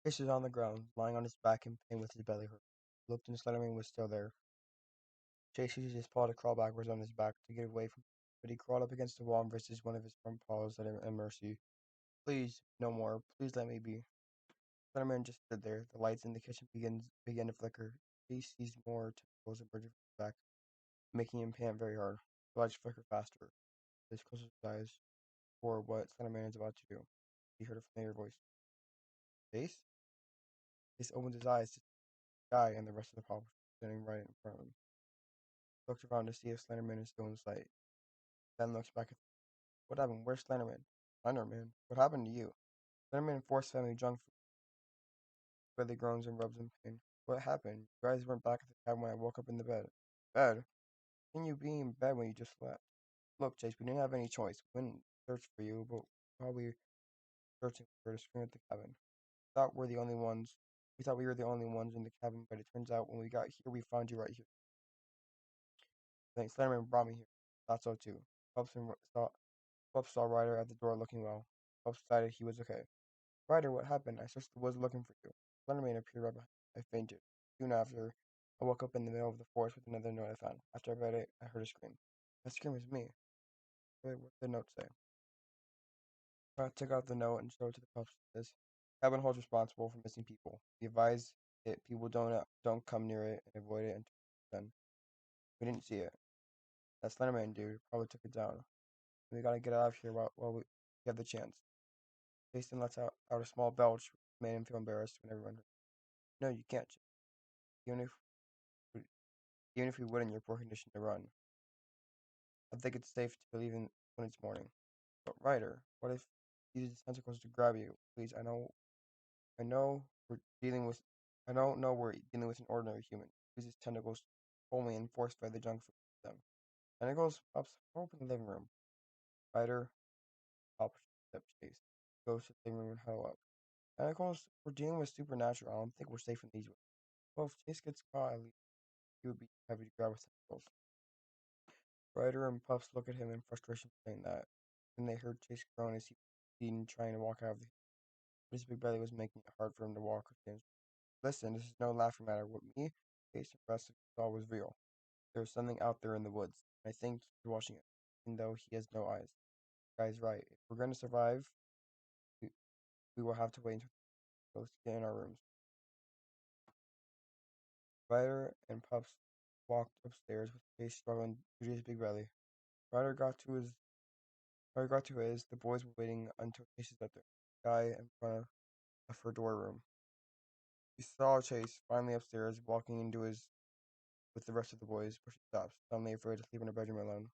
Chase was on the ground, lying on his back in pain with his belly hurt. He looked and Slenderman was still there. Chase used his paw to crawl backwards on his back to get away from him, but he crawled up against the wall and rested one of his front paws at mercy. Please, no more. Please let me be. Slenderman just stood there. The lights in the kitchen began to flicker. Chase seized more tentacles emerging from his back, making him pant very hard. The lights flickered faster. Chase closed his eyes for what Slenderman is about to do. He heard a familiar voice. Chase? Chase opened his eyes to see Skye and the rest of the paw standing right in front of him. He looked around to see if Slenderman is still in sight. Then looks back at what happened? Where's Slenderman? Slenderman, what happened to you? Slenderman forced family junk food. Belly groans and rubs in pain. What happened? You guys weren't back at the cabin when I woke up in the bed. Bed? Can you be in bed when you just slept? Look, Chase, we didn't have any choice. We didn't search for you, but while we were searching for to scream at the cabin. Thought we're the only ones. We thought we were the only ones in the cabin, but it turns out when we got here, we found you right here. Thanks, Slenderman brought me here. Thought so too. Pups and Pups saw Ryder at the door looking well. Pups decided he was okay. Ryder, what happened? I searched the woods looking for you. Slenderman appeared right behind me. I fainted. Soon after, I woke up in the middle of the forest with another note I found. After I read it, I heard a scream. That scream was me. Wait, what did the note say? I took out the note and showed it to the pups. It says, Cabin holds responsible for missing people. We advise it people don't come near it and avoid it until it's done. We didn't see it. That Slenderman dude probably took it down. We gotta get out of here while we have the chance. Jason lets out a small belch, which made him feel embarrassed when everyone heard. No, you can't. Even if even if we would in your poor condition to run, I think it's safe to leave when it's morning. But Ryder, what if he uses his tentacles to grab you? Please, I know we're dealing with, I don't know we're dealing with an ordinary human. He uses tentacles to pull me and forced by the junk food them. Tentacles pops open the living room. Ryder pops step chase. Goes to the living room and huddle up. Tentacles, we're dealing with supernatural. I don't think we're safe in these ways. Well, if Chase gets caught, at least he would be heavy to grab with tentacles. Ryder and Puffs look at him in frustration, saying that. Then they heard Chase groan as he was trying to walk out of the. His big belly was making it hard for him to walk. Listen, this is no laughing matter. What me, Chase, and the rest of us saw was real. There's something out there in the woods. I think he's watching it, even though he has no eyes. The guy's right. If we're going to survive, we, we will have to wait until we get in our rooms. Ryder and Puffs walked upstairs with Chase struggling due to his big belly. Ryder got to his. Ryder got to his. The boys were waiting until Chase is up there. Guy in front of her door room. He saw Chase finally upstairs, walking into his with the rest of the boys, but she stops, suddenly afraid to sleep in her bedroom alone.